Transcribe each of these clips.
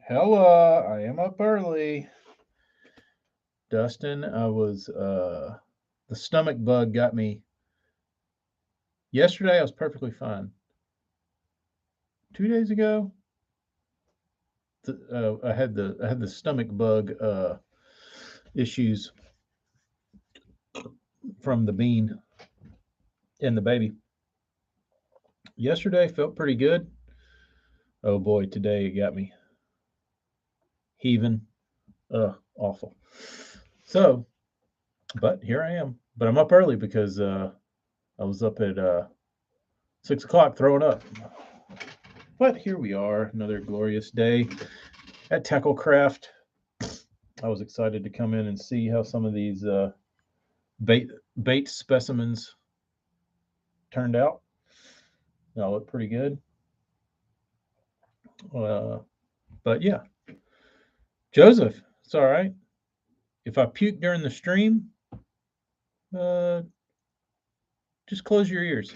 Hella, I am up early. Dustin, the stomach bug got me. Yesterday I was perfectly fine. 2 days ago, I had the stomach bug issues from the bean and the baby. Yesterday felt pretty good. Oh boy, today it got me heaving. Awful. So, but here I am. But I'm up early because I was up at 6 o'clock throwing up. But here we are, another glorious day at Tacklecraft. I was excited to come in and see how some of these bait specimens turned out. They all look pretty good. But yeah, Joseph, it's all right. If I puke during the stream, uh, just close your ears.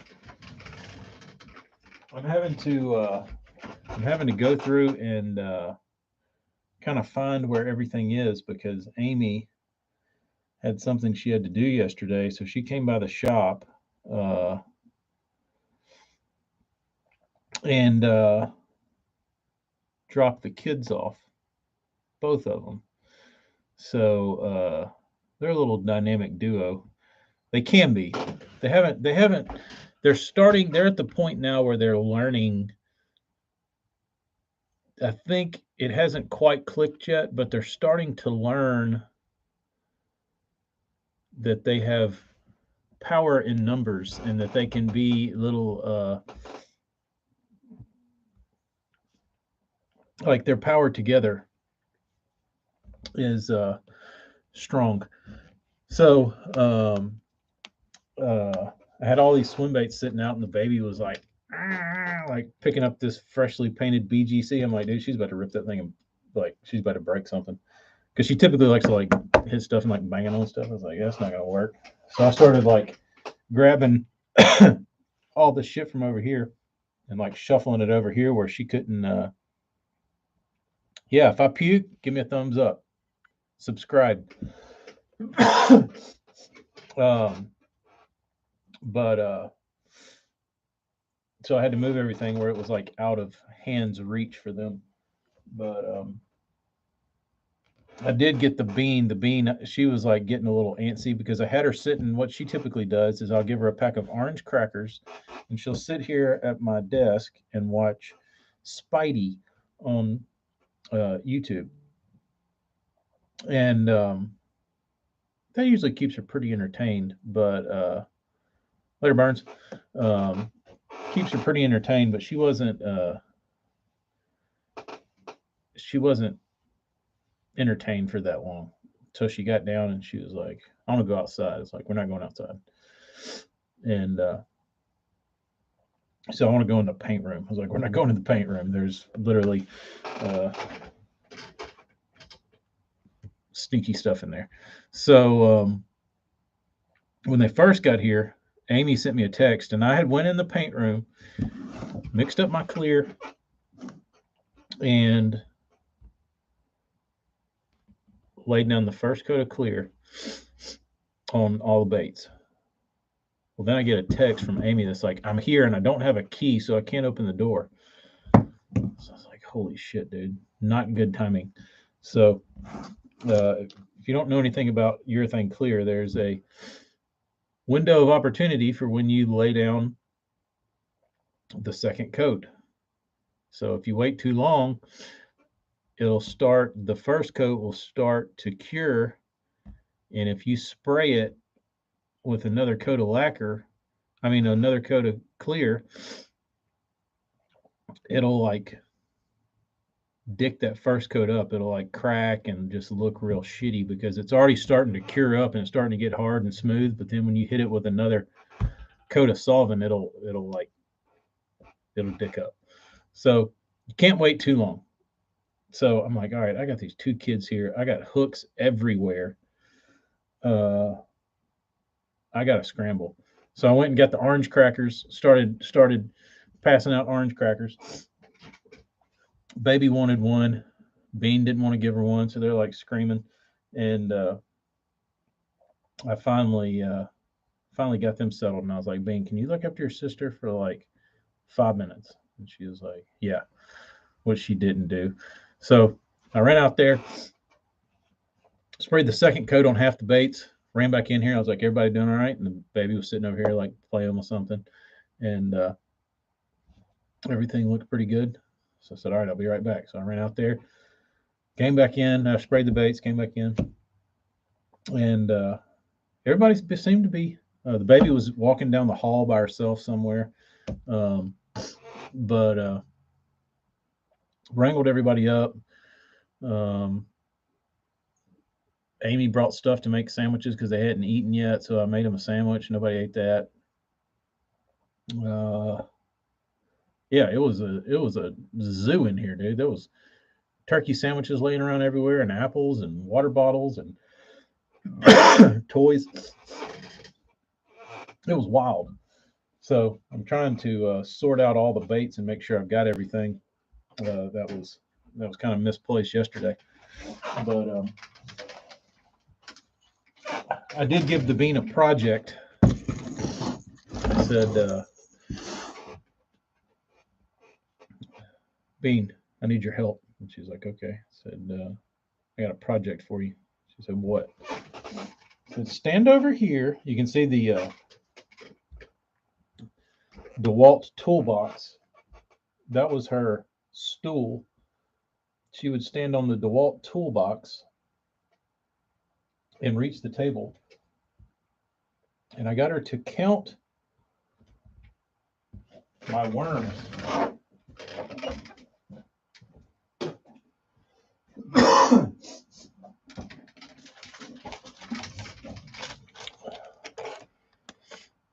I'm having to go through and kind of find where everything is because Amy had something she had to do yesterday, so she came by the shop and dropped the kids off, both of them. So they're a little dynamic duo. They can be. They haven't. They're starting. They're at the point now where they're learning. I think it hasn't quite clicked yet, but they're starting to learn that they have power in numbers and that they can be little like their power together is strong. So I had all these swim baits sitting out, and the baby was like picking up this freshly painted BGC. I'm like, dude, she's about to rip that thing and like she's about to break something because she typically likes to like hit stuff and like banging on stuff. I was like, that's not gonna work. So I started like grabbing all the shit from over here and like shuffling it over here where she couldn't. Yeah, if I puke, give me a thumbs up. Subscribe. But so I had to move everything where it was like out of hands reach for them. But I did get the bean. The bean, she was like getting a little antsy because I had her sitting. What she typically does is I'll give her a pack of orange crackers, and she'll sit here at my desk and watch Spidey on YouTube, and that usually keeps her pretty entertained. But later, Burns keeps her pretty entertained. But she wasn't entertained for that long. So she got down and she was like, I want to go outside. It's like, we're not going outside. And so I want to go in the paint room. I was like, we're not going to the paint room. There's literally sneaky stuff in there. So when they first got here, Amy sent me a text, and I had went in the paint room, mixed up my clear, and laid down the first coat of clear on all the baits. Well, then I get a text from Amy that's like, I'm here and I don't have a key, so I can't open the door. So I was like, holy shit, dude. Not good timing. So if you don't know anything about urethane clear, there's a window of opportunity for when you lay down the second coat. So if you wait too long, the first coat will start to cure. And if you spray it with another coat of another coat of clear, it'll like dick that first coat up. It'll like crack and just look real shitty because it's already starting to cure up and it's starting to get hard and smooth. But then when you hit it with another coat of solvent, it'll dick up. So you can't wait too long. So I'm like, all right, I got these two kids here. I got hooks everywhere. Uh, I got to scramble. So I went and got the orange crackers. Started passing out orange crackers. Baby wanted one. Bean didn't want to give her one, so they're like screaming. And I finally got them settled. And I was like, Bean, can you look up to your sister for like 5 minutes? And she was like, yeah, which she didn't do. So I ran out there, sprayed the second coat on half the baits, ran back in here. I was like, everybody doing all right? And the baby was sitting over here like playing with something. And everything looked pretty good. So I said, all right, I'll be right back. So I ran out there, came back in, sprayed the baits, came back in. And everybody seemed to be, the baby was walking down the hall by herself somewhere. Um, but wrangled everybody up. Um, Amy brought stuff to make sandwiches because they hadn't eaten yet, so I made them a sandwich. Nobody ate that. Uh, yeah, it was a zoo in here, dude. There was turkey sandwiches laying around everywhere, and apples and water bottles and toys. It was wild. So I'm trying to sort out all the baits and make sure I've got everything. That was kind of misplaced yesterday, but I did give the bean a project. I said, Bean, I need your help. And she's like, okay. I said, I got a project for you. She said, what? I said, stand over here. You can see the DeWalt toolbox. That was her stool. She would stand on the DeWalt toolbox and reach the table. And I got her to count my worms.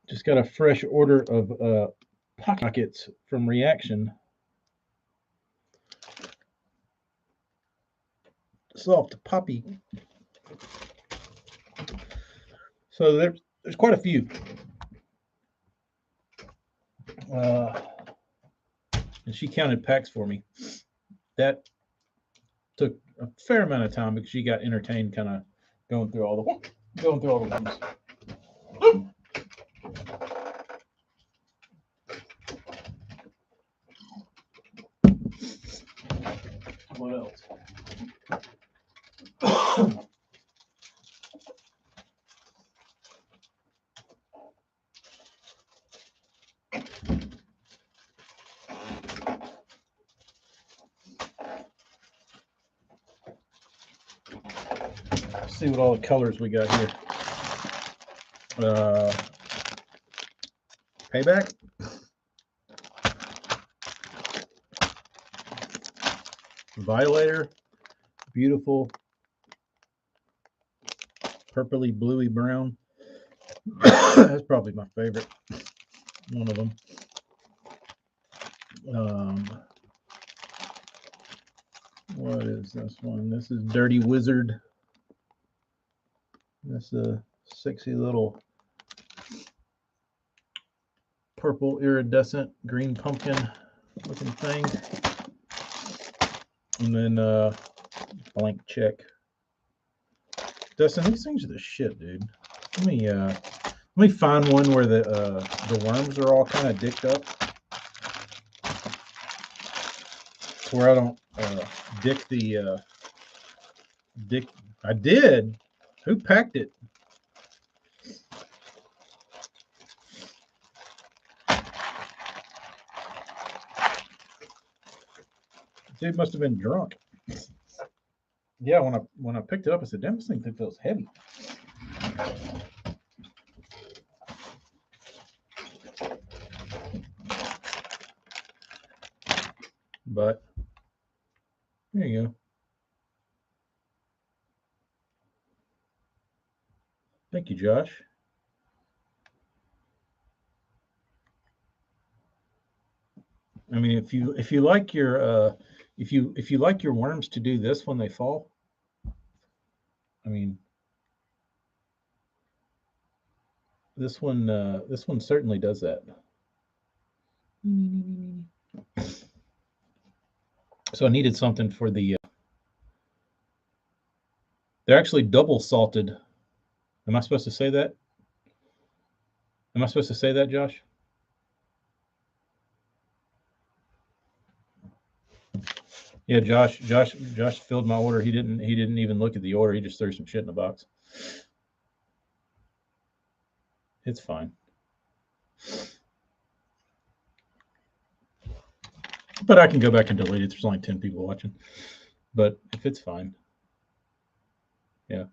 Just got a fresh order of pockets from Reaction. Soft poppy. So there's quite a few. And she counted packs for me. That took a fair amount of time because she got entertained kind of going through all the ones. What else? Let's see what all the colors we got here. Payback. Violator. Beautiful. Purpley, bluey brown. That's probably my favorite. One of them. What is this one? This is Dirty Wizard. That's a sexy little purple iridescent green pumpkin looking thing. And then blank check. Dustin, these things are the shit, dude. Let me find one where the worms are all kind of dicked up, where I don't dick the dick. I did. Who packed it? Dude must have been drunk. Yeah, when I picked it up, I said, "Damn, this thing feels heavy." But there you go. Thank you, Josh. I mean, if you like your if you like your worms to do this when they fall, I mean, this one certainly does that. So I needed something for the. They're actually double salted. Am I supposed to say that? Am I supposed to say that, Josh? Yeah, Josh filled my order. He didn't even look at the order. He just threw some shit in the box. It's fine. But I can go back and delete it. There's only 10 people watching. But if it's fine, yeah,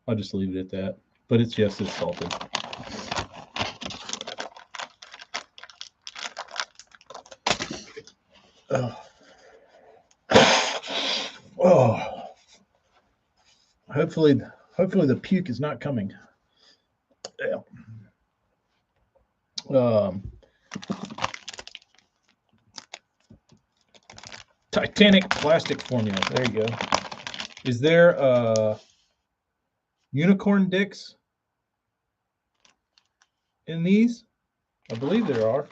I'll just leave it at that. But it's just as salted. Oh. Oh. Hopefully the puke is not coming. Yeah. Titanic plastic formula. There you go. Is there unicorn dicks in these? I believe there are.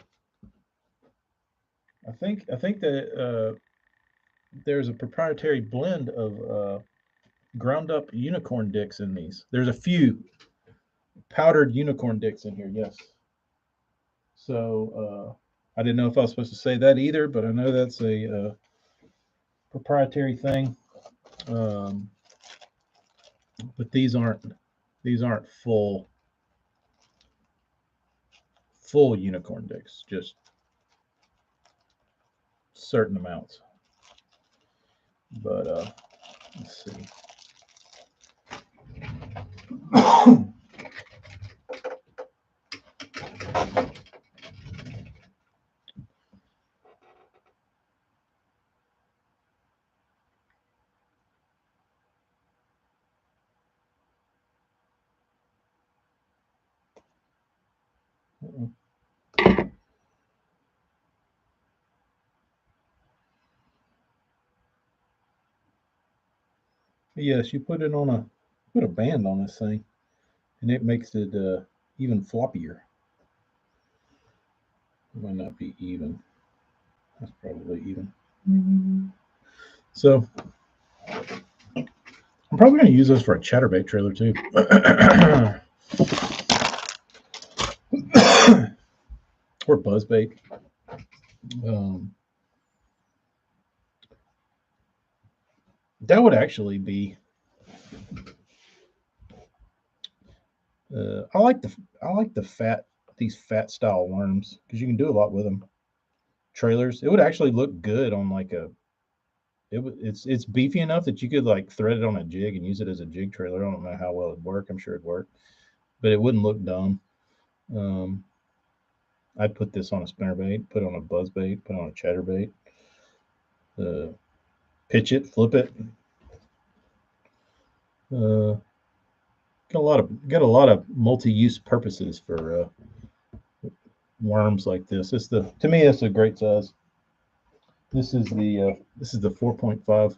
I think that there's a proprietary blend of ground up unicorn dicks in these. There's a few powdered unicorn dicks in here. Yes. So I didn't know if I was supposed to say that either, but I know that's a proprietary thing. But these aren't full unicorn dicks, just certain amounts. But let's see. Yes, you put a band on this thing, and it makes it even floppier. It might not be even. That's probably even. Mm-hmm. So I'm probably going to use this for a chatterbait trailer too. Or buzzbait. That would actually be. I like these fat style worms because you can do a lot with them. Trailers. It would actually look good on like a. It's beefy enough that you could like thread it on a jig and use it as a jig trailer. I don't know how well it'd work. I'm sure it'd work, but it wouldn't look dumb. I'd put this on a spinnerbait, put on a buzzbait, put on a chatterbait, pitch it, flip it. Got a lot of multi-use purposes for worms like this. To me, it's a great size. This is the 4.5.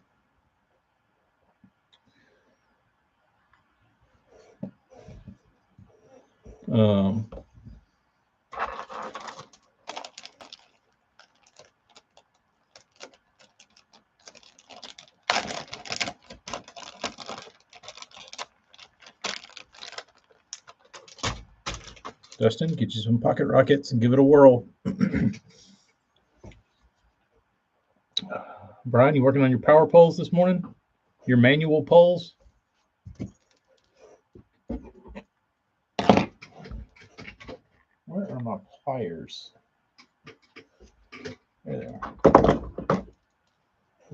Dustin, get you some pocket rockets and give it a whirl. Brian, you working on your power poles this morning? Your manual poles? Where are my pliers? There they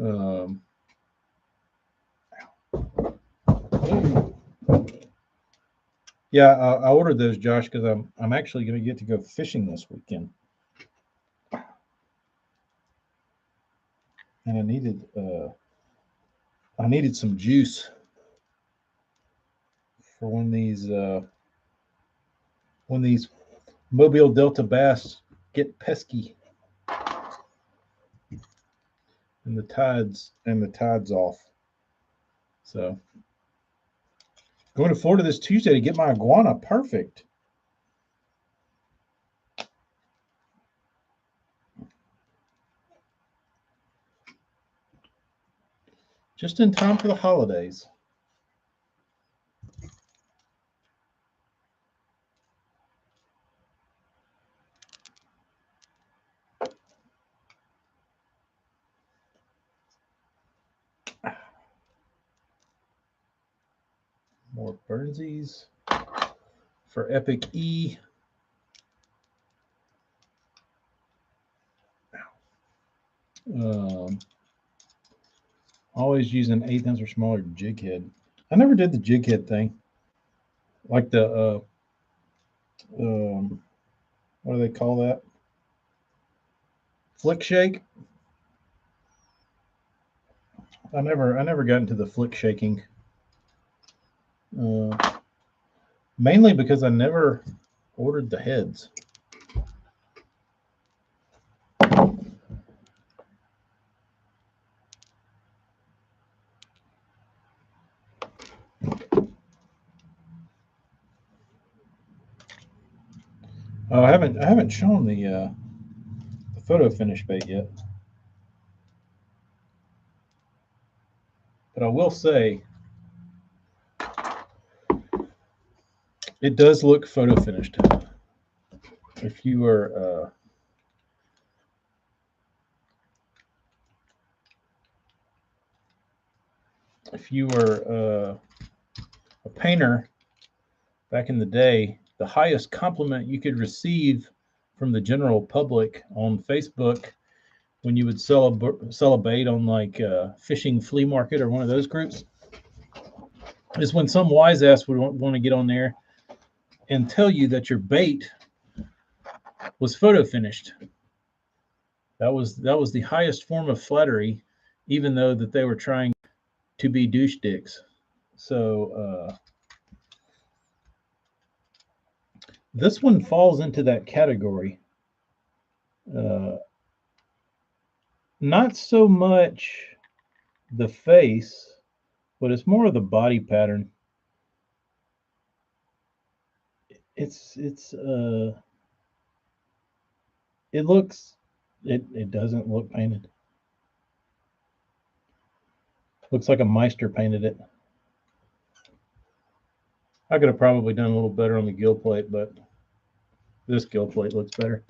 are. Yeah, I ordered those, Josh, because I'm actually going to get to go fishing this weekend, and I needed some juice for when these Mobile Delta bass get pesky. and the tide's off. So going to Florida this Tuesday to get my iguana perfect. Just in time for the holidays. More Burnsies for Epic E. Always use an 1/8 ounce or smaller jig head. I never did the jig head thing. Like the what do they call that? Flick shake. I never got into the flick shaking. Mainly because I never ordered the heads. Oh, I haven't shown the photo finish bait yet. But I will say it does look photo finished. If you are a painter back in the day, the highest compliment you could receive from the general public on Facebook when you would sell a bait on like fishing flea market or one of those groups is when some wise ass would want to get on there and tell you that your bait was photo finished. That was the highest form of flattery, even though that they were trying to be douche dicks. So this one falls into that category. Not so much the face, but it's more of the body pattern. It doesn't look painted. Looks like a Meister painted it. I could have probably done a little better on the gill plate, but this gill plate looks better.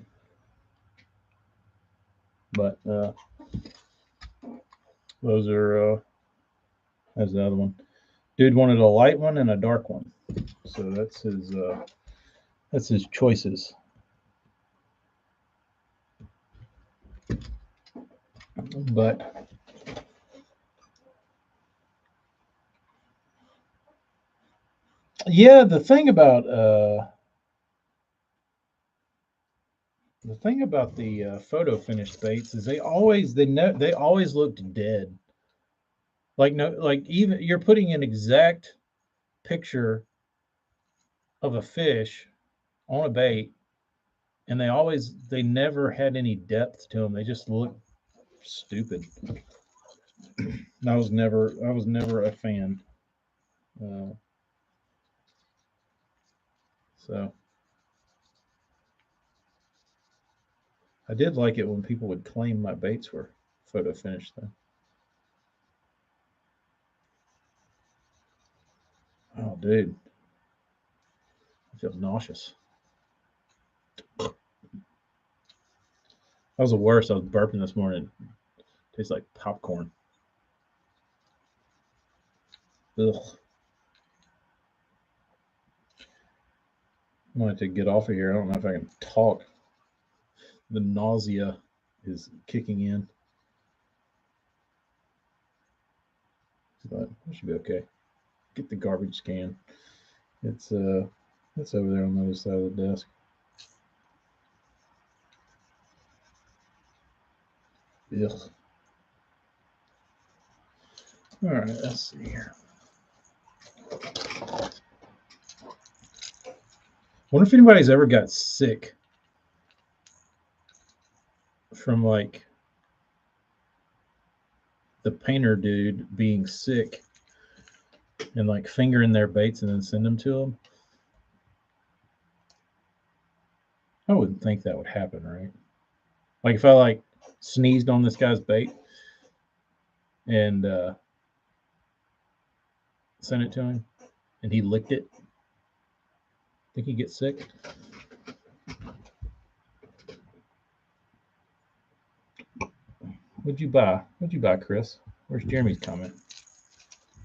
But those are that's the other one. Dude wanted a light one and a dark one, so that's his choices. But yeah, the thing about the photo finish baits is they always looked dead. Like no, like even you're putting an exact picture of a fish on a bait, and they never had any depth to them. They just looked stupid. I was never a fan. So I did like it when people would claim my baits were photo finished though. Oh, dude, I feel nauseous. That was the worst. I was burping this morning. It tastes like popcorn. Ugh. I wanted to get off of here. I don't know if I can talk. The nausea is kicking in. But I should be okay. Get the garbage can. It's over there on the other side of the desk. Ugh. All right, let's see here. Wonder if anybody's ever got sick from like the painter dude being sick and like fingering their baits and then send them to them. I wouldn't think that would happen, right? Like if I like sneezed on this guy's bait and sent it to him and he licked it, think he'd get sick? What'd you buy? What'd you buy, Chris? Where's Jeremy's comment?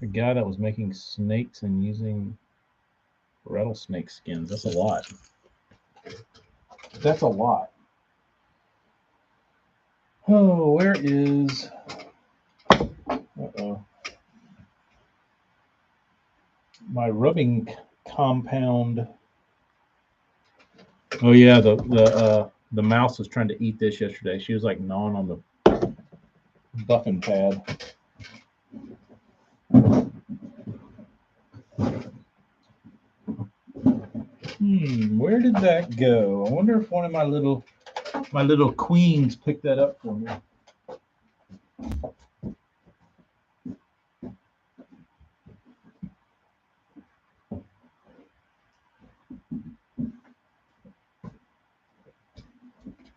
The guy that was making snakes and using rattlesnake skins. That's a lot. That's a lot. Oh, where is... Uh-oh. My rubbing compound. Oh yeah, the mouse was trying to eat this yesterday. She was like gnawing on the buffing pad. Where did that go? I wonder if one of my little queens picked that up for me.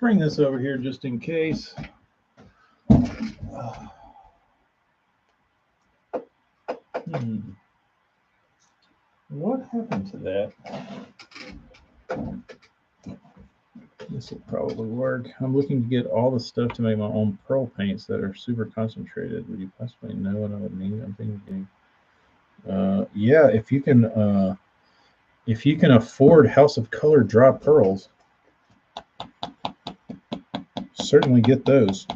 Bring this over here just in case. What happened to that? This will probably work. I'm looking to get all the stuff to make my own pearl paints that are super concentrated. Would you possibly know what I would need? I'm thinking, yeah, if you can afford House of Color dry pearls, certainly get those.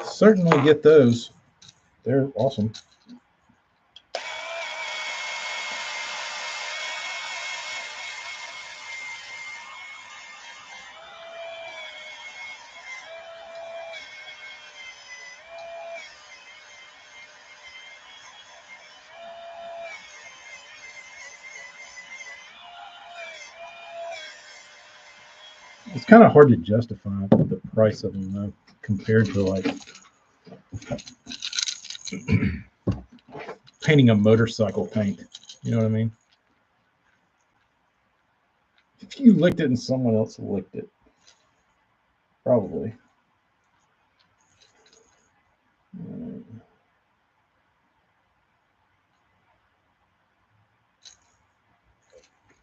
Certainly get those. They're awesome. It's kind of hard to justify the price of them though, compared to like painting a motorcycle paint. You know what I mean? If you licked it and someone else licked it, probably.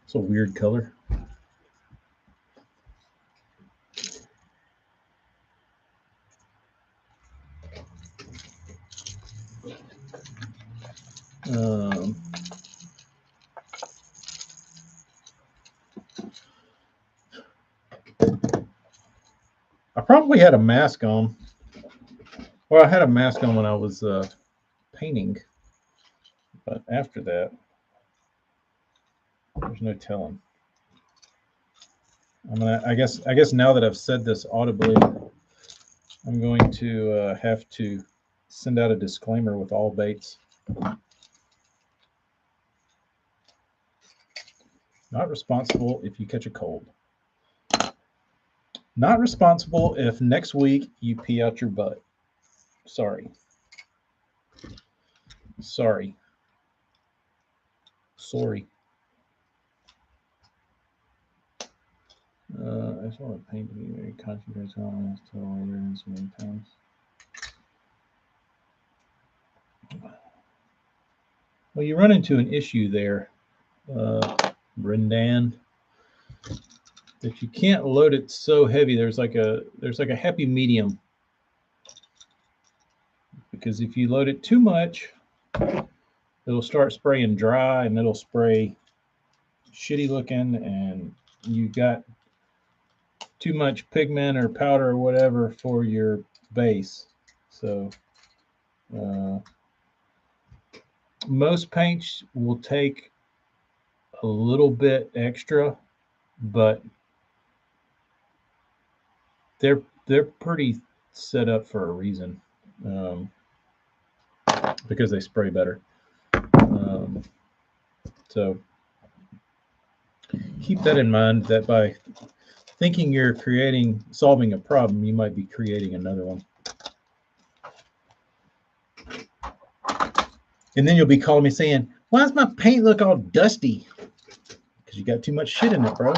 It's a weird color. I probably had a mask on. Well, I had a mask on when I was painting, but after that, there's no telling. I guess now that I've said this audibly, I'm going to have to send out a disclaimer with all baits. Not responsible if you catch a cold. Not responsible if next week you pee out your butt. Sorry. Sorry. Sorry. I just want to paint to be very concentrated on this till later and so many times. Well, you run into an issue there, Brendan, that you can't load it so heavy. There's like a happy medium, because if you load it too much, it'll start spraying dry and it'll spray shitty looking, and you got too much pigment or powder or whatever for your base. So most paints will take a little bit extra, but they're pretty set up for a reason, because they spray better. So keep that in mind, that by thinking you're solving a problem, you might be creating another one. And then you'll be calling me saying, why does my paint look all dusty? Because you got too much shit in it, bro.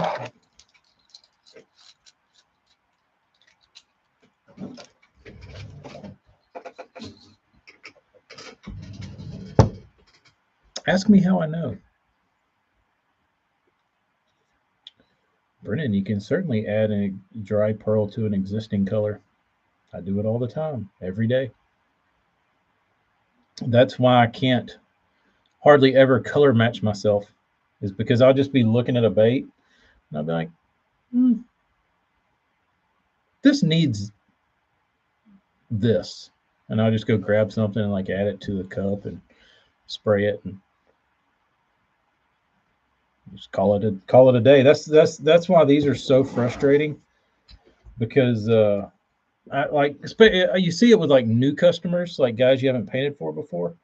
Ask me how I know. Brennan, you can certainly add a dry pearl to an existing color. I do it all the time, every day. That's why I can't hardly ever color match myself, is because I'll just be looking at a bait and I'll be like, this needs this. And I'll just go grab something and like add it to the cup and spray it and just call it a day. That's why these are so frustrating, because you see it with like new customers, like guys you haven't painted for before. And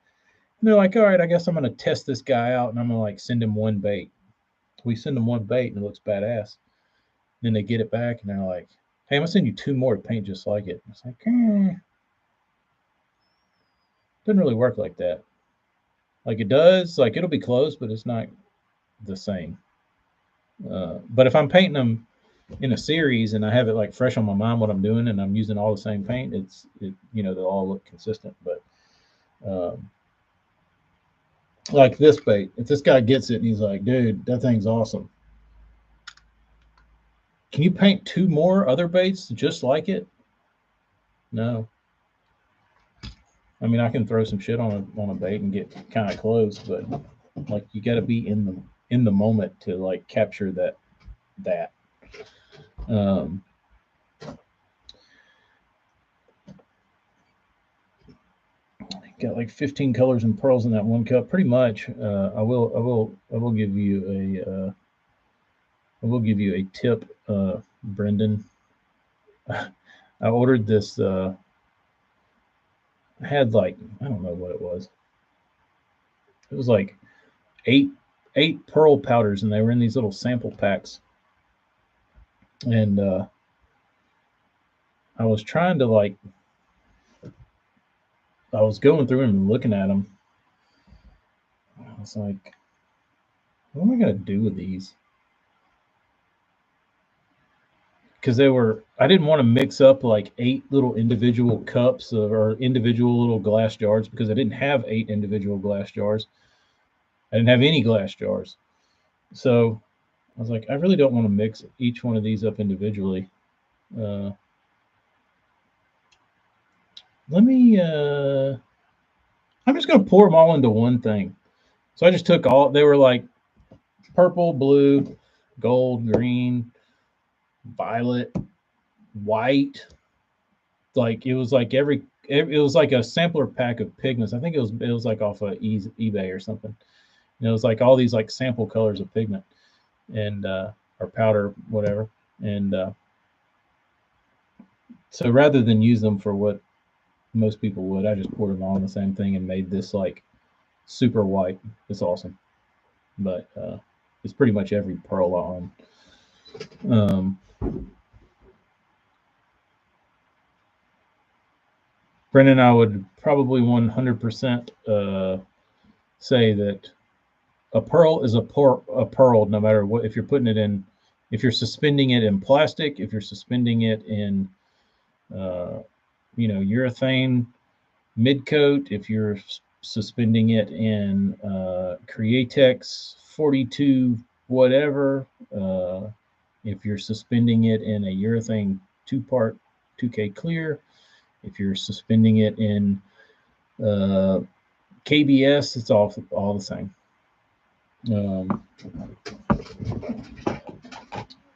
they're like, all right, I guess I'm going to test this guy out, and I'm going to like send him one bait. We send them one bait and it looks badass. Then they get it back and they're like, hey, I'm going to send you 2 more to paint just like it. It's like, doesn't really work like that. Like it does, like it'll be close, but it's not the same. But if I'm painting them in a series and I have it like fresh on my mind what I'm doing and I'm using all the same paint, they'll all look consistent. But like this bait, if this guy gets it and he's like, dude, that thing's awesome, can you paint 2 more other baits just like it? No. I mean, I can throw some shit on a bait and get kind of close, but like you got to be in the moment to like capture that. Got like 15 colors and pearls in that one cup, pretty much. I will give you a tip, Brendan. I ordered this. I had like, I don't know what it was. It was like eight pearl powders, and they were in these little sample packs. And I was trying to like, I was going through them and looking at them. I was like, what am I going to do with these? Because I didn't want to mix up like 8 little individual cups or individual little glass jars, because I didn't have 8 individual glass jars. I didn't have any glass jars. So I was like, I really don't want to mix each one of these up individually. I'm just going to pour them all into one thing. So I just took they were like purple, blue, gold, green, violet, white. Like it was like it was like a sampler pack of pigments. I think it was like off of eBay or something. And it was like all these like sample colors of pigment and or powder, whatever. And so rather than use them for what most people would, I just poured them all in the same thing and made this like super white. It's awesome. But it's pretty much every pearl on. Brendan, I would probably 100% say that a pearl is a pearl, no matter what. If you're putting it in, if you're suspending it in plastic, if you're suspending it in, urethane mid coat, if you're suspending it in Createx 42 whatever, if you're suspending it in a urethane 2-part 2K clear, if you're suspending it in KBS, it's all the same.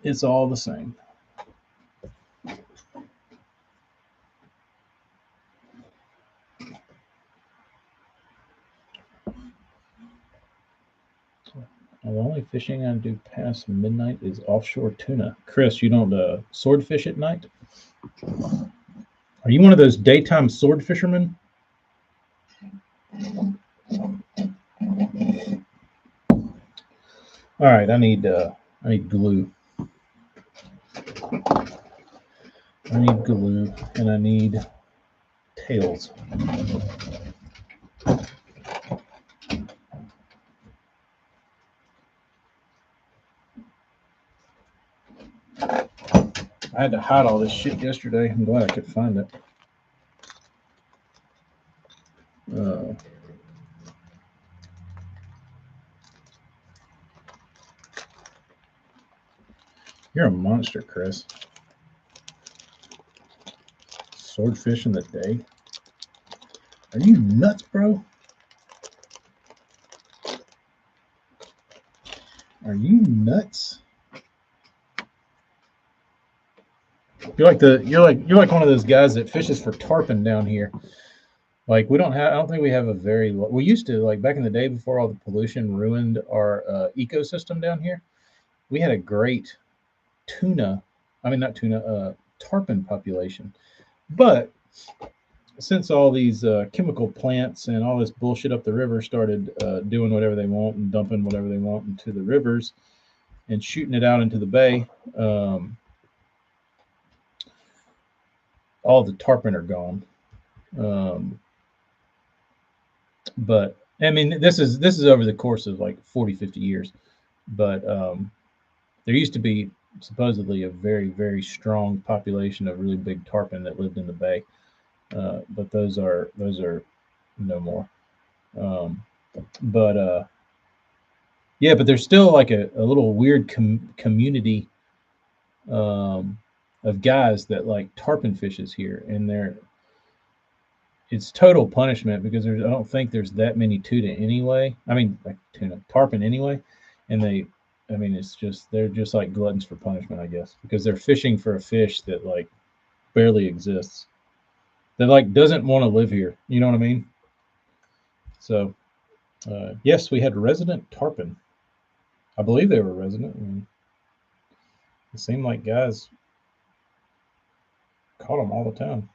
It's all the same. The only fishing I do past midnight is offshore tuna. Chris, you don't swordfish at night? Are you one of those daytime sword fishermen? All right, I need I need glue. I need glue, and I need tails. I had to hide all this shit yesterday. I'm glad I could find it. Uh, you're a monster, Chris. Swordfish in the day? Are you nuts, bro? Are you nuts? You're like one of those guys that fishes for tarpon down here. Like we don't have. I don't think we have a very. We used to like back in the day before all the pollution ruined our ecosystem down here. We had a great tuna. I mean, not tuna. Tarpon population. But since all these chemical plants and all this bullshit up the river started doing whatever they want and dumping whatever they want into the rivers and shooting it out into the bay, all the tarpon are gone. Um, but I mean, this is over the course of like 40, 50 years. But there used to be supposedly a very, very strong population of really big tarpon that lived in the bay. But those are no more. Um, but yeah, but there's still like a little weird community of guys that like tarpon fishes here, and it's total punishment because I don't think there's that many tuna anyway. I mean, like tuna, tarpon anyway, and I mean, they're just like gluttons for punishment, I guess, because they're fishing for a fish that like barely exists, that like doesn't want to live here. You know what I mean? So, yes, we had resident tarpon. I believe they were resident. I mean, it seemed like guys caught them all the time.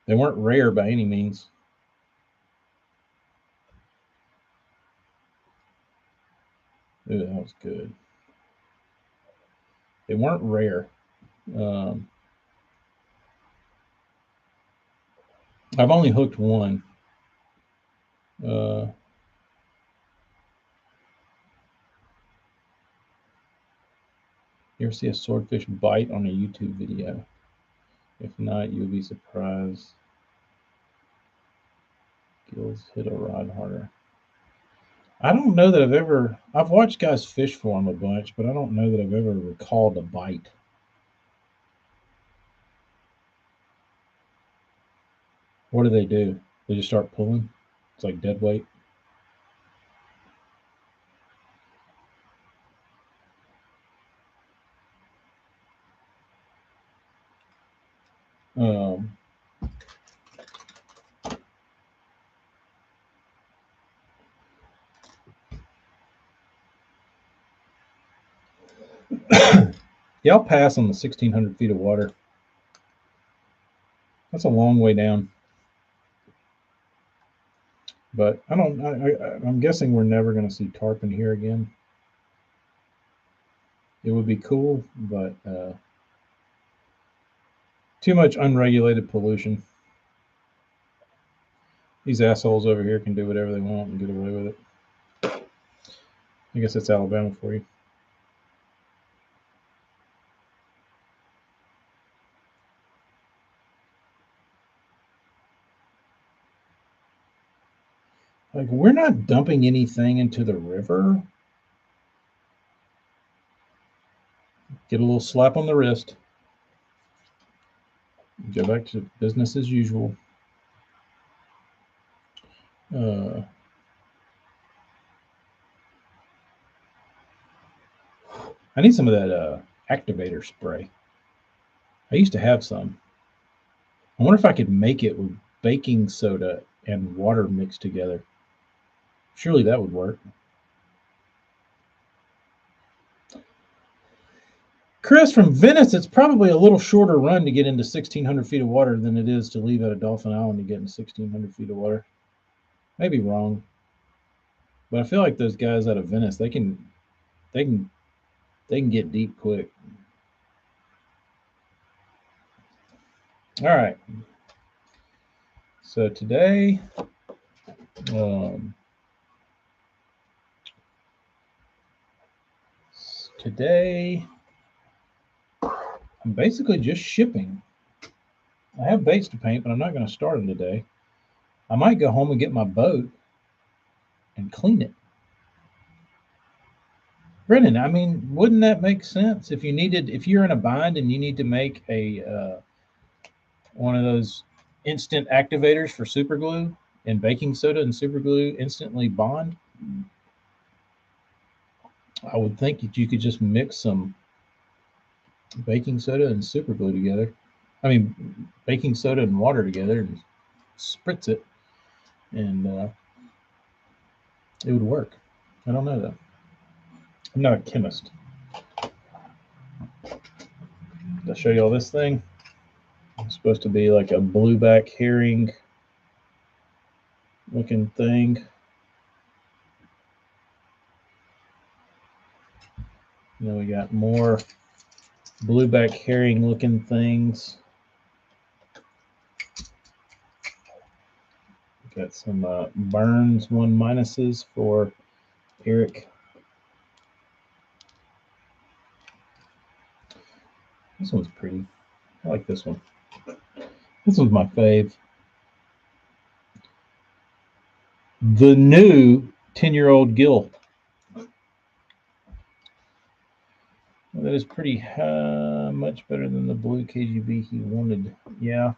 They weren't rare by any means. Ooh, that was good. They weren't rare. Um, I've only hooked one. Uh, you ever see a swordfish bite on a YouTube video? If not, you'll be surprised. Gills hit a rod harder. I don't know that I've watched guys fish for them a bunch, but I don't know that I've ever recalled a bite. What do? They just start pulling? It's like dead weight. Um, yeah, I'll pass on the 1,600 feet of water. That's a long way down. But I don't. I'm guessing we're never going to see tarpon here again. It would be cool, but too much unregulated pollution. These assholes over here can do whatever they want and get away with it. I guess that's Alabama for you. Like, we're not dumping anything into the river. Get a little slap on the wrist. Go back to business as usual. I need some of that activator spray. I used to have some. I wonder if I could make it with baking soda and water mixed together. Surely that would work. Chris from Venice, it's probably a little shorter run to get into 1,600 feet of water than it is to leave out of Dolphin Island to get into 1,600 feet of water. Maybe wrong, but I feel like those guys out of Venice, they can they can get deep quick. All right. So um, today I'm basically just shipping. I have baits to paint, but I'm not going to start them today. I might go home and get my boat and clean it. Brennan, I mean, wouldn't that make sense if you're in a bind and you need to make a one of those instant activators for super glue, and baking soda and super glue instantly bond? I would think that you could just mix some baking soda and super glue together. I mean, baking soda and water together and spritz it, and it would work. I don't know though. I'm not a chemist. I'll show you all this thing. It's supposed to be like a blueback herring looking thing. We got more blueback herring looking things. Got some Burns 1 minuses for Eric. This one's pretty. I like this one. This one's my fave. The new 10-year-old gill. Well, that is pretty much better than the blue KGB he wanted. Yeah.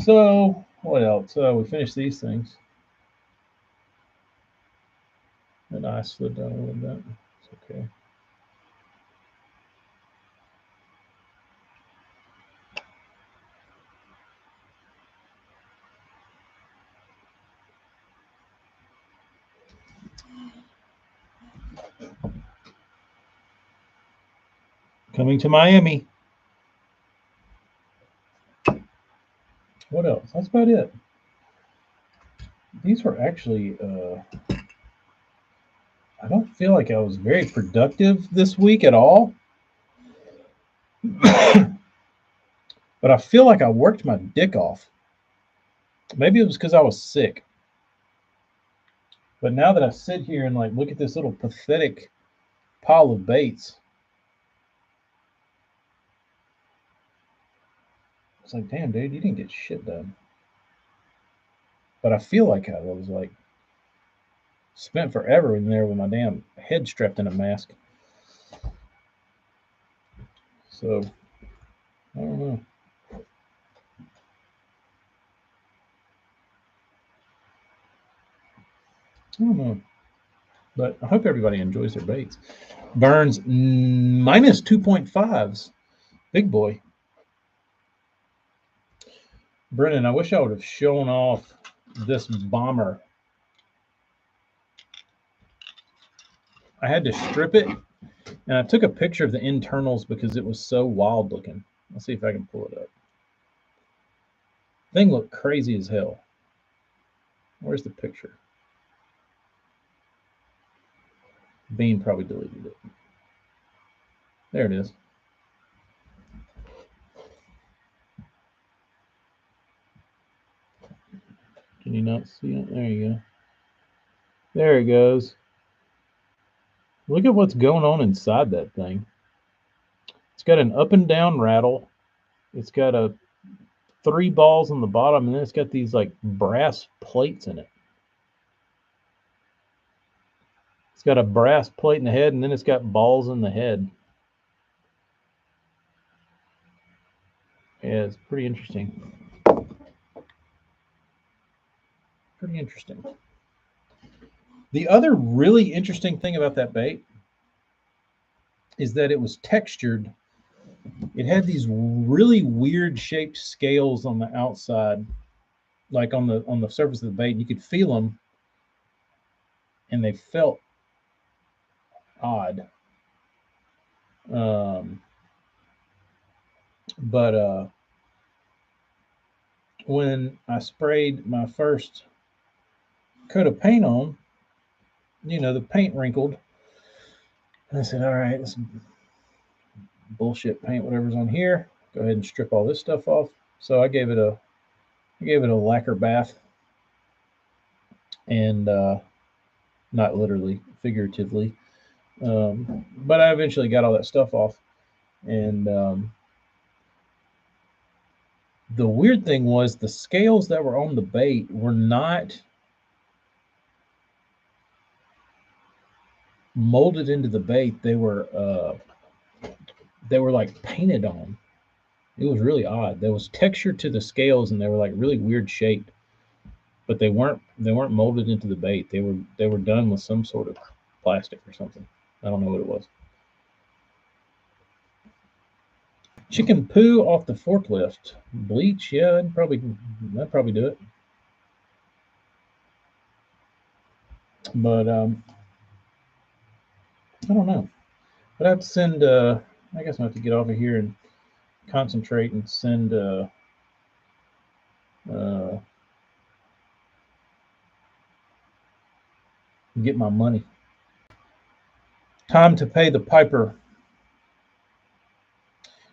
So, what else? We finished these things. And I slid down a little bit. It's okay. Coming to Miami. What else? That's about it. These were actually, I don't feel like I was very productive this week at all. But I feel like I worked my dick off. Maybe it was because I was sick. But now that I sit here and like look at this little pathetic pile of baits, it's like, damn, dude, you didn't get shit done. But I feel like I was like spent forever in there with my damn head strapped in a mask. So I don't know. I don't know. But I hope everybody enjoys their baits. Burns minus 2.5s. Big boy. Brennan, I wish I would have shown off this bomber. I had to strip it, and I took a picture of the internals because it was so wild looking. Let's see if I can pull it up. Thing looked crazy as hell. Where's the picture? Bean probably deleted it. There it is. Can you not see it? There you go. There it goes. Look at what's going on inside that thing. It's got an up and down rattle. It's got 3 balls on the bottom, and then it's got these like brass plates in it. It's got a brass plate in the head, and then it's got balls in the head. Yeah, it's pretty interesting. Pretty interesting. The other really interesting thing about that bait is that it was textured. It had these really weird shaped scales on the outside, like on the surface of the bait. You could feel them, and they felt odd. But when I sprayed my first coat of paint on, the paint wrinkled. I said, all right, this bullshit paint, whatever's on here, go ahead and strip all this stuff off. So I gave it a lacquer bath, and not literally, figuratively. But I eventually got all that stuff off. And the weird thing was the scales that were on the bait were not molded into the bait. They were like painted on. It was really odd. There was texture to the scales, and they were like really weird shaped, but they weren't molded into the bait. They were done with some sort of plastic or something. I don't know what it was. Chicken poo off the forklift. Bleach, yeah, I'd probably do it. But I don't know. But I have to send. I guess I have to get off of here and concentrate and send. Uh, get my money. Time to pay the piper.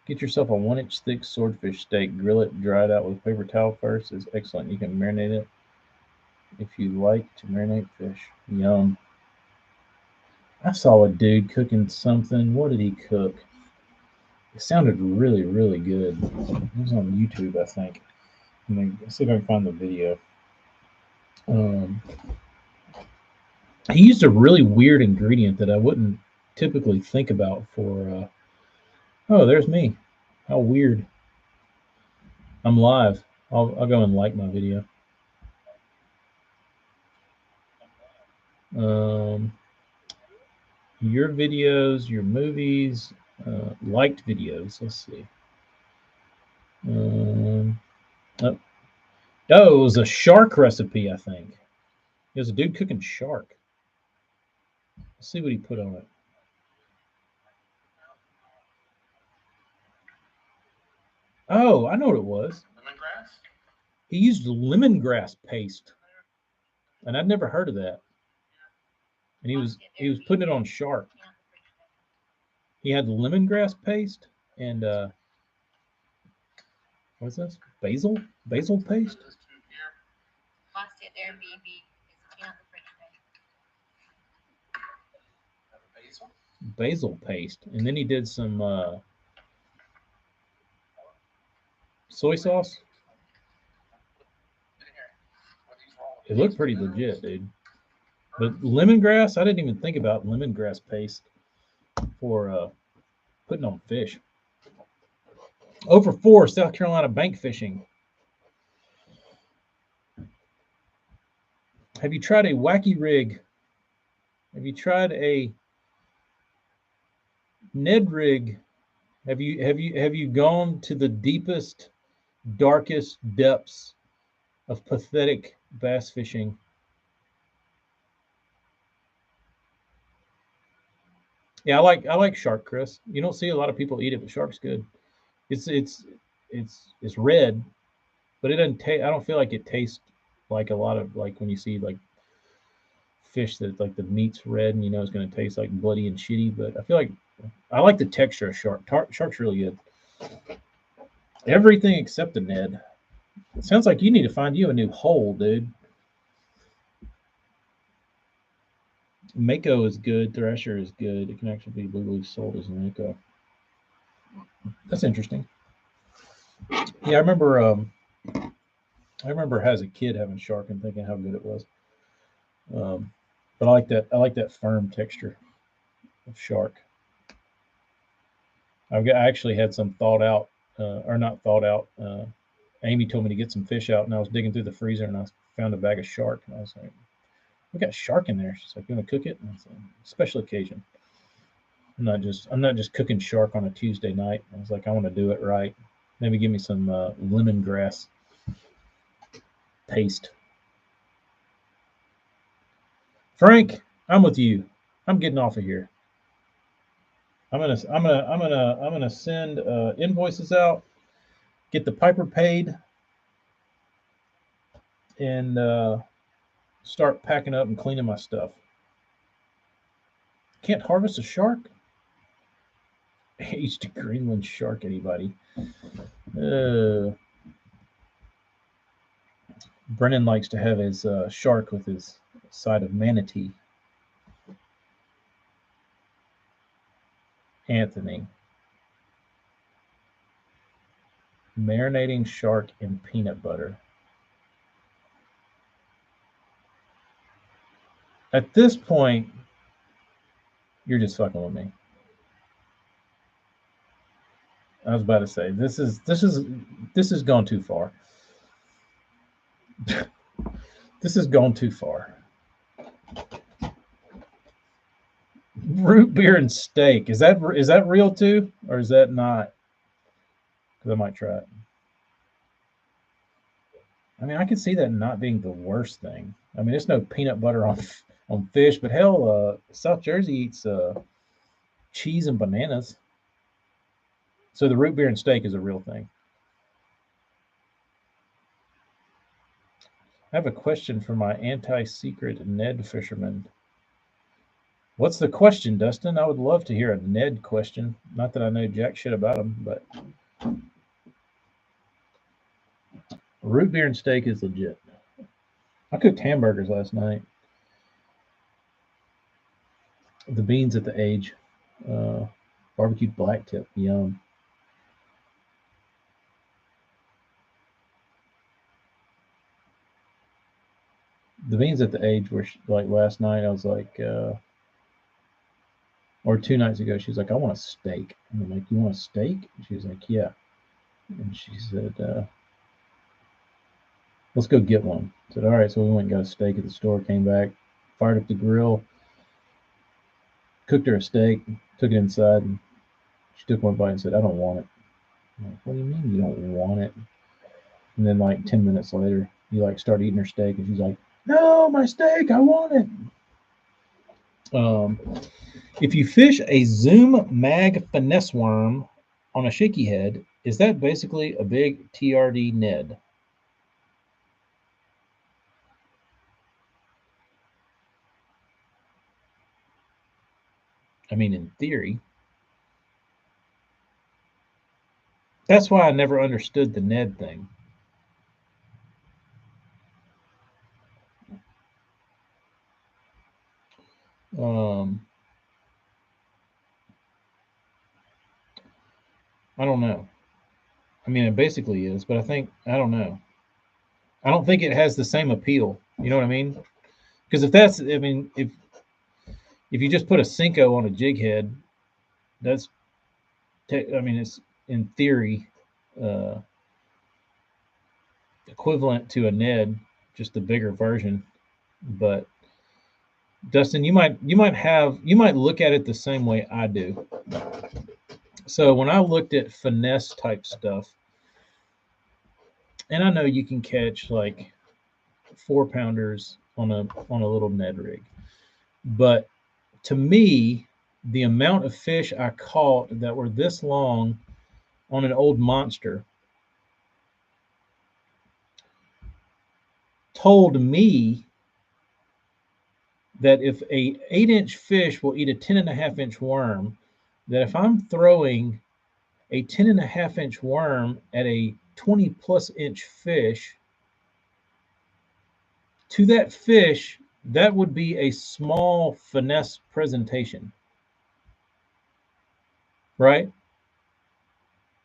Get yourself a 1-inch thick swordfish steak. Grill it, dry it out with a paper towel first. It's excellent. You can marinate it if you like to marinate fish. Yum. I saw a dude cooking something. What did he cook? It sounded really, really good. It was on YouTube, I think. Let's see if I can find the video. Um, he used a really weird ingredient that I wouldn't typically think about for. Oh, there's me. How weird. I'm live. I'll go and like my video. Um, your videos, your movies, liked videos. Let's see. Um, oh, it was a shark recipe, I think. It was a dude cooking shark. Let's see what he put on it. Oh, I know what it was. Lemongrass? He used lemongrass paste, and I'd never heard of that. And he was putting it on shark. He had lemongrass paste and what's this? Basil paste? Basil paste. And then he did some soy sauce. It looked pretty legit, dude. But lemongrass, I didn't even think about lemongrass paste for putting on fish. Over 4, South Carolina bank fishing. Have you tried a wacky rig? Have you tried a Ned rig? Have you gone to the deepest, darkest depths of pathetic bass fishing? Yeah, I like shark, Chris. You don't see a lot of people eat it, but shark's good. It's red, but it doesn't taste. I don't feel like it tastes like a lot of like when you see like fish that like the meat's red and it's going to taste like bloody and shitty. But I feel like I like the texture of shark. Shark's really good. Everything except the Ned. It sounds like you need to find you a new hole, dude. Mako is good. Thrasher is good. It can actually be legally sold as a Mako. That's interesting. Yeah, I remember. I remember as a kid having shark and thinking how good it was. But I like that. I like that firm texture of shark. I actually had some thawed out, or not thawed out. Amy told me to get some fish out, and I was digging through the freezer, and I found a bag of shark, and I was like, "We got shark in there." She's like, "You want to cook it?" And I said, "Special occasion. I'm not just cooking shark on a Tuesday night." I was like, "I want to do it right. Maybe give me some lemongrass paste." Frank, I'm with you. I'm getting off of here. I'm gonna send invoices out, get the piper paid, and start packing up and cleaning my stuff. Can't harvest a shark? Age to Greenland shark, anybody? Brennan likes to have his shark with his side of manatee. Anthony. Marinating shark in peanut butter. At this point, you're just fucking with me. I was about to say this is gone too far. This has gone too far. Root beer and steak. Is that real too, or is that not? Because I might try it. I mean, I can see that not being the worst thing. I mean, there's no peanut butter on fish, but hell, South Jersey eats cheese and bananas. So the root beer and steak is a real thing. I have a question for my anti-secret Ned fisherman. What's the question, Dustin? I would love to hear a Ned question. Not that I know jack shit about him, but root beer and steak is legit. I cooked hamburgers last night. The beans at the age. Barbecued black tip. Yum. The beans at the age were like last night. I was like, or 2 nights ago, she was like, I want a steak. And I'm like, you want a steak? And she was like, yeah. And she said, let's go get one. I said, all right. So we went and got a steak at the store, came back, fired up the grill, cooked her a steak, took it inside, and she took one bite and said, I don't want it. I'm like, what do you mean you don't want it? And then like 10 minutes later, you like start eating her steak, and she's like, no, my steak, I want it. If you fish a Zoom mag finesse worm on a shaky head, is that basically a big TRD Ned? I mean, in theory. That's why I never understood the Ned thing. I don't know. I mean, it basically is, but I don't know. I don't think it has the same appeal. You know what I mean? Because if you just put a Cinco on a jig head, that's, I mean, it's in theory equivalent to a Ned, just a bigger version. But Dustin, you might look at it the same way I do. So when I looked at finesse type stuff, and I know you can catch like 4-pounders on a little Ned rig, but to me, the amount of fish I caught that were this long on an old monster told me that if a 8-inch fish will eat a 10.5-inch worm, that if I'm throwing a 10.5-inch worm at a 20+ inch fish, to that fish, that would be a small finesse presentation, right?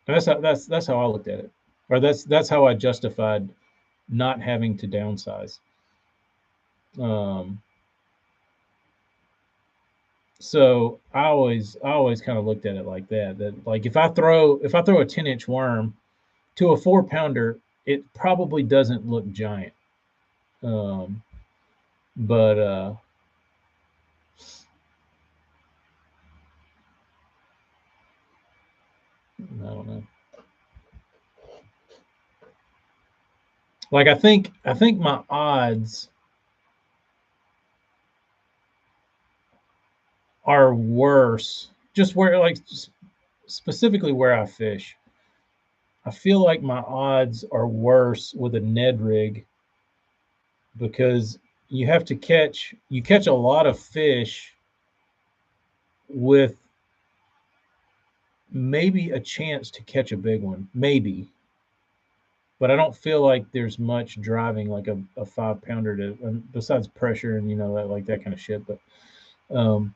And that's how I looked at it, or that's how I justified not having to downsize. So I always kind of looked at it like that. That like if I throw a 10-inch worm to a 4-pounder, it probably doesn't look giant. But I don't know. Like I think my odds are worse just where, like, specifically where I fish, I feel like my odds are worse with a Ned rig because you catch a lot of fish with maybe a chance to catch a big one, maybe. But I don't feel like there's much driving like a 5 pounder to, besides pressure and that, like that kind of shit. But um,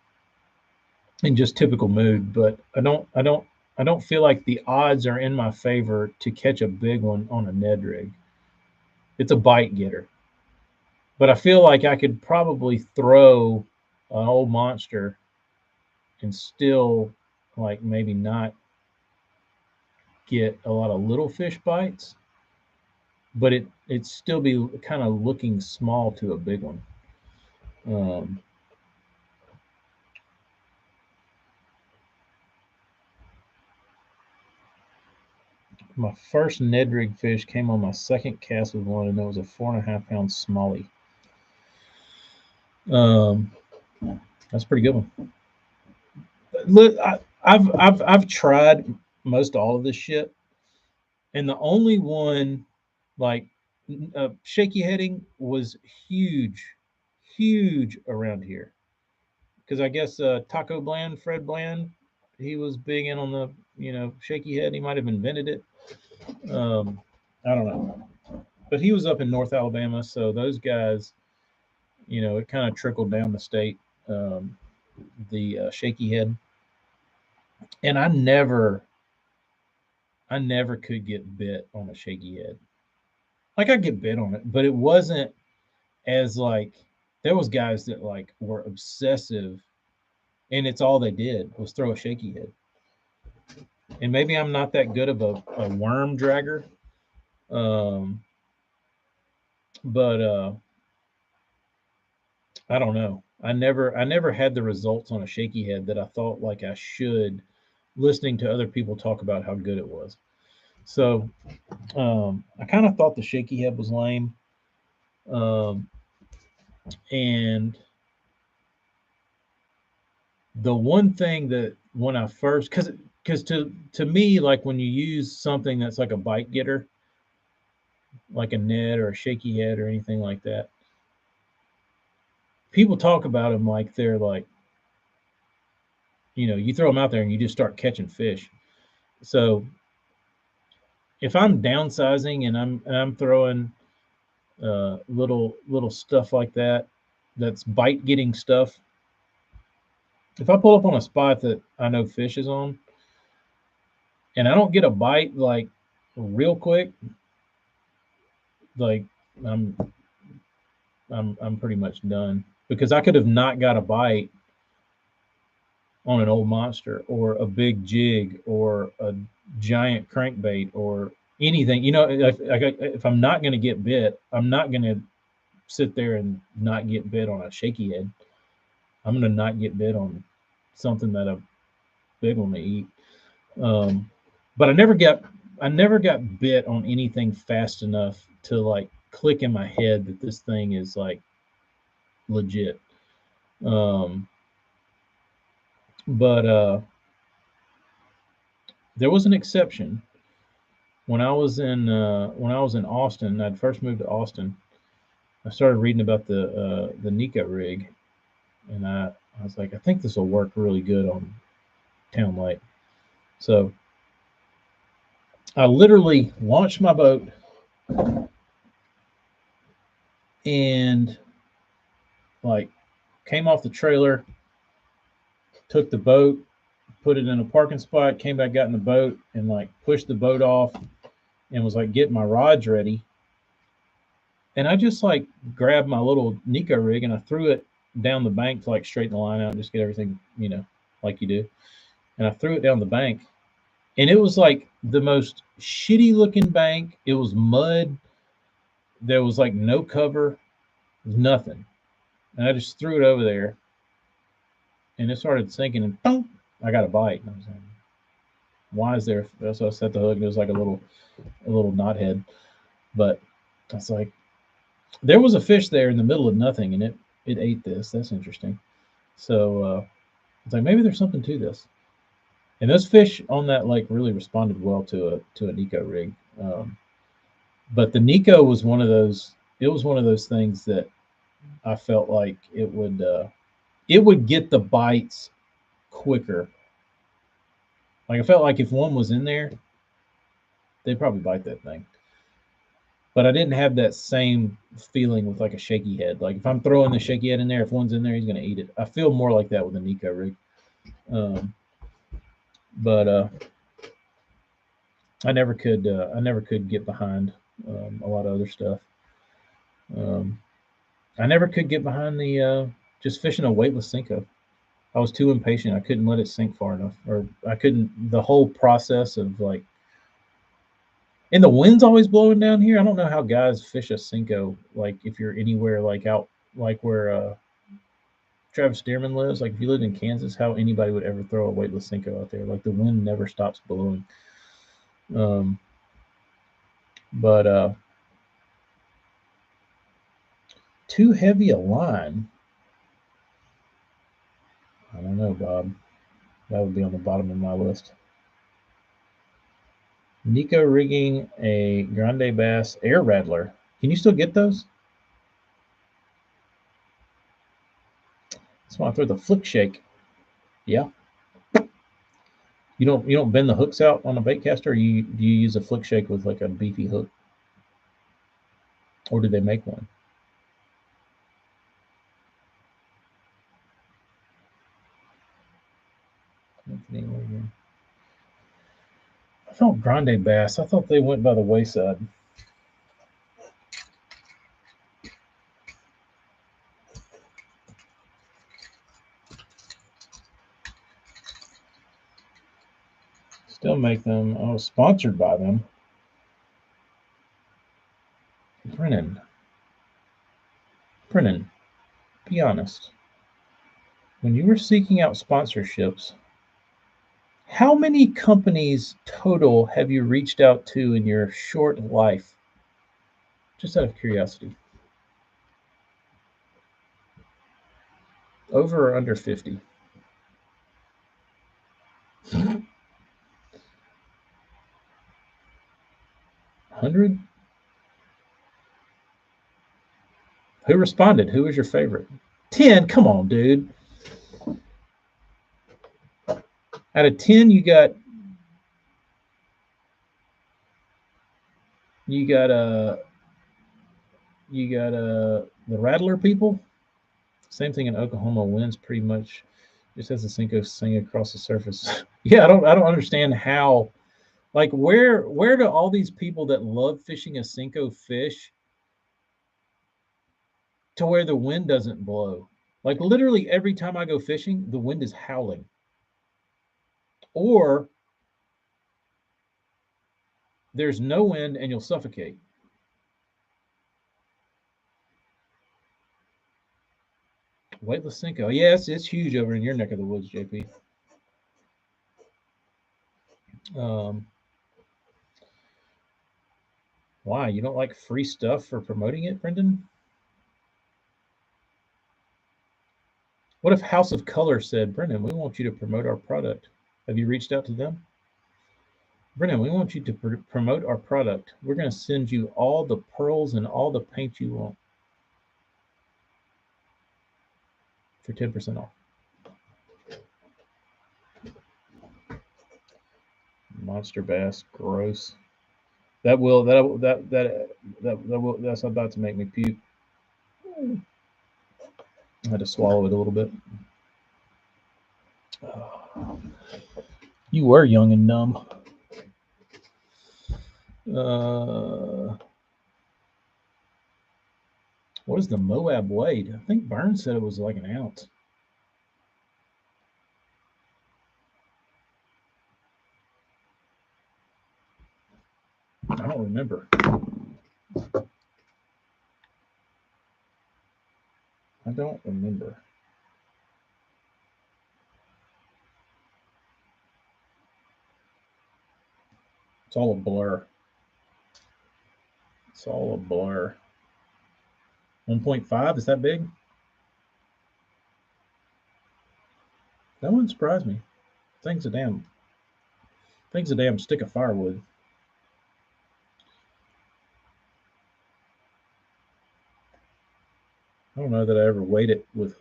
in just typical mood. But I don't feel like the odds are in my favor to catch a big one on a Ned rig. It's a bite getter, but I feel like I could probably throw an old monster and still, like, maybe not get a lot of little fish bites, but it'd still be kind of looking small to a big one. Um, my first Ned rig fish came on my second cast with one, and it was a 4.5 pound smallie. Um, that's a pretty good one. Look, I've tried most all of this shit, and the only one, like, shaky heading was huge, huge around here. Because I guess Taco Bland, Fred Bland, he was big in on the shaky head. He might have invented it. I don't know, but he was up in North Alabama, so those guys, it kind of trickled down the state. Um, the shaky head, and I never could get bit on a shaky head. Like, I get bit on it, but it wasn't as, like, there was guys that, like, were obsessive, and it's all they did was throw a shaky head. And maybe I'm not that good of a worm dragger, um, but I don't know. I never had the results on a shaky head that I thought like I should, listening to other people talk about how good it was. So I kind of thought the shaky head was lame. Um, and the one thing that when I first, because to me, like, when you use something that's like a bite getter, like a Ned or a shaky head or anything like that, people talk about them like they're like, you throw them out there and you just start catching fish. So if I'm downsizing and I'm throwing little stuff like that, that's bite getting stuff. If I pull up on a spot that I know fish is on, and I don't get a bite, like, real quick, like, I'm I'm pretty much done, because I could have not got a bite on an old monster or a big jig or a giant crankbait or anything. If I'm not going to get bit, I'm not going to sit there and not get bit on a shaky head. I'm going to not get bit on something that a big one to eat. But I never got bit on anything fast enough to, like, click in my head that this thing is, like, legit. Um, but there was an exception when I was in Austin. I'd first moved to Austin. I started reading about the Nika rig, and I was like, I think this will work really good on Town Lake. So I literally launched my boat and, like, came off the trailer, took the boat, put it in a parking spot, came back, got in the boat, and, like, pushed the boat off and was, like, getting my rods ready. And I just, like, grabbed my little Nico rig and I threw it down the bank to, like, straighten the line out and just get everything, like you do. And I threw it down the bank. And it was, like, the most shitty looking bank. It was mud. There was, like, no cover, nothing. And I just threw it over there and it started sinking, and boom, I got a bite. And I was like, why is there? So I set the hook and it was like a little knothead. But I was like, there was a fish there in the middle of nothing, and it ate this. That's interesting. So it's like, maybe there's something to this. And those fish on that lake really responded well to a Nico rig. But the Nico was one of those. It was one of those things that I felt like it would get the bites quicker. Like I felt like if one was in there, they'd probably bite that thing. But I didn't have that same feeling with like a shaky head. Like if I'm throwing the shaky head in there, if one's in there, he's going to eat it. I feel more like that with a Nico rig. But I never could get behind a lot of other stuff. Um, I never could get behind the just fishing a weightless Senko. I was too impatient. I couldn't let it sink far enough, or I couldn't. The whole process of like, and the wind's always blowing down here. I don't know how guys fish a Senko. Like if you're anywhere like out, like where Travis Stearman lives. Like if you lived in Kansas, how anybody would ever throw a weightless Senko out there? Like the wind never stops blowing. Um, but too heavy a line. I don't know, Bob. That would be on the bottom of my list. Nico rigging a Grande Bass air rattler. Can you still get those? That's why I throw the flick shake. Yeah. You don't bend the hooks out on a bait caster. Or do you use a flick shake with like a beefy hook, or do they make one? I thought Grande Bass. I thought they went by the wayside. Still make them. I was sponsored by them. Brennan, be honest. When you were seeking out sponsorships, how many companies total have you reached out to in your short life? Just out of curiosity. Over or under 50? 100? Who responded? Who was your favorite? 10? Come on, dude. Out of 10, you got the Rattler people. Same thing in Oklahoma. Winds pretty much just has the Cinco sing across the surface. Yeah, I don't understand how. Like where do all these people that love fishing a Cinco fish to where the wind doesn't blow? Like literally every time I go fishing, the wind is howling. Or there's no wind and you'll suffocate. Weightless Cinco. Yes, it's huge over in your neck of the woods, JP. Um, why? You don't like free stuff for promoting it, Brendan? What if House of Color said, Brendan, we want you to promote our product? Have you reached out to them? Brendan, we want you to promote our product. We're going to send you all the pearls and all the paint you want for 10% off. Monster bass, gross. That will that's about to make me puke. I had to swallow it a little bit. You were young and dumb. What is the Moab weight? I think Burns said it was like an ounce. I don't remember. I don't remember. It's all a blur. It's all a blur. 1.5, is that big? That wouldn't surprise me. Thing's a damn Thing's a damn stick of firewood. I don't know that I ever weighed it with.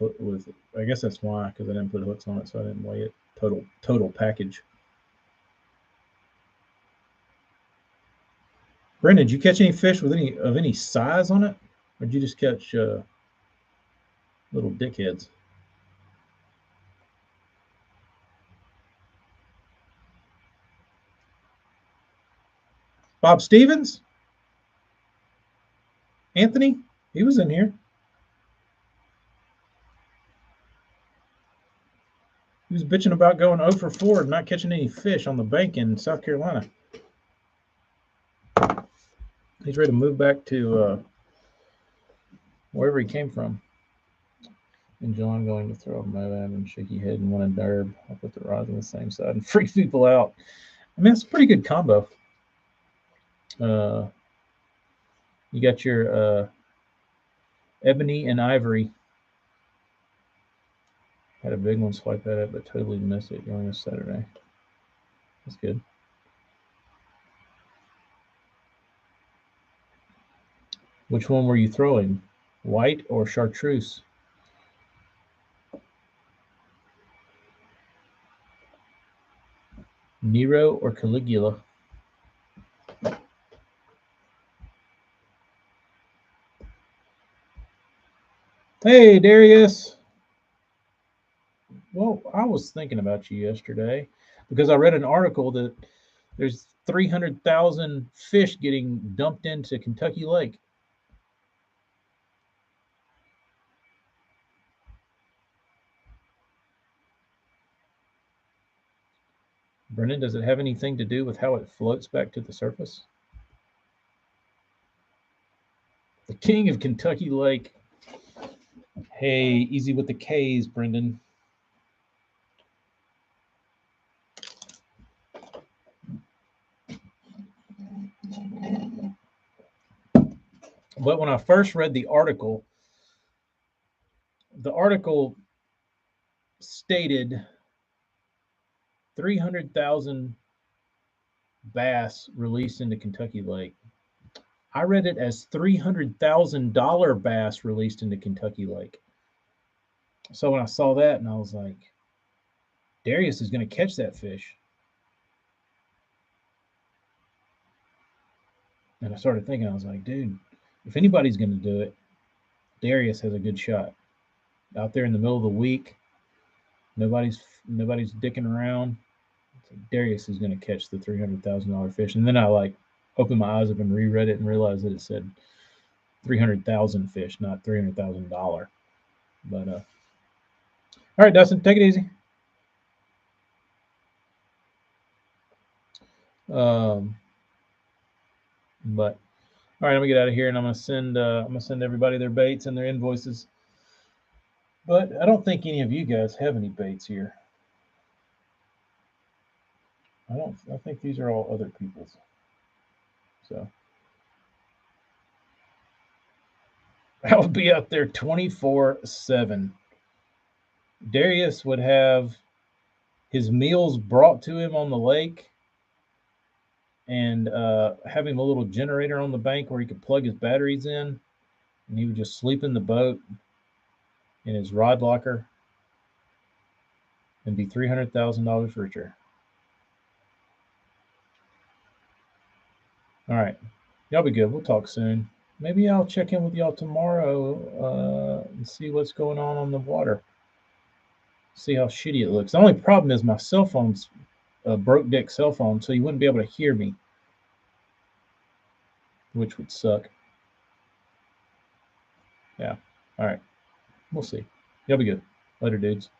I guess that's why, because I didn't put hooks on it, so I didn't weigh it. Total package. Brendan, did you catch any fish with any size on it, or did you just catch little dickheads? Bob Stevens, Anthony, he was in here. He was bitching about going 0 for 4 and not catching any fish on the bank in South Carolina. He's ready to move back to wherever he came from. And John going to throw a Moab and shaky head and one in Derb. I'll put the rods on the same side and freak people out. I mean, it's a pretty good combo. You got your ebony and ivory. Had a big one swipe at it, but totally missed it going this Saturday. That's good. Which one were you throwing? White or chartreuse? Nero or Caligula? Hey, Darius. Well, I was thinking about you yesterday because I read an article that there's 300,000 fish getting dumped into Kentucky Lake. Brennan, does it have anything to do with how it floats back to the surface? The king of Kentucky Lake. Hey, easy with the K's, Brendan. But when I first read the article stated 300,000 bass released into Kentucky Lake. I read it as $300,000 bass released into Kentucky Lake. So when I saw that, and I was like, Darius is going to catch that fish. And I started thinking, I was like, dude, if anybody's going to do it, Darius has a good shot. Out there in the middle of the week, nobody's dicking around. Darius is going to catch the $300,000 fish. And then I opened my eyes up and reread it and realized that it said 300,000 fish, not $300,000. But all right, Dustin, take it easy. But all right, I'm gonna get out of here, and I'm gonna send everybody their baits and their invoices. But I don't think any of you guys have any baits here. I think these are all other people's. So I would be out there 24/7. Darius would have his meals brought to him on the lake, and have him a little generator on the bank where he could plug his batteries in, and he would just sleep in the boat in his rod locker and be $300,000 richer. All right, y'all be good. We'll talk soon. Maybe I'll check in with y'all tomorrow and see what's going on the water. See how shitty it looks. The only problem is my cell phone's a broke dick cell phone, so you wouldn't be able to hear me, which would suck. Yeah. All right. We'll see. Y'all be good. Later, dudes.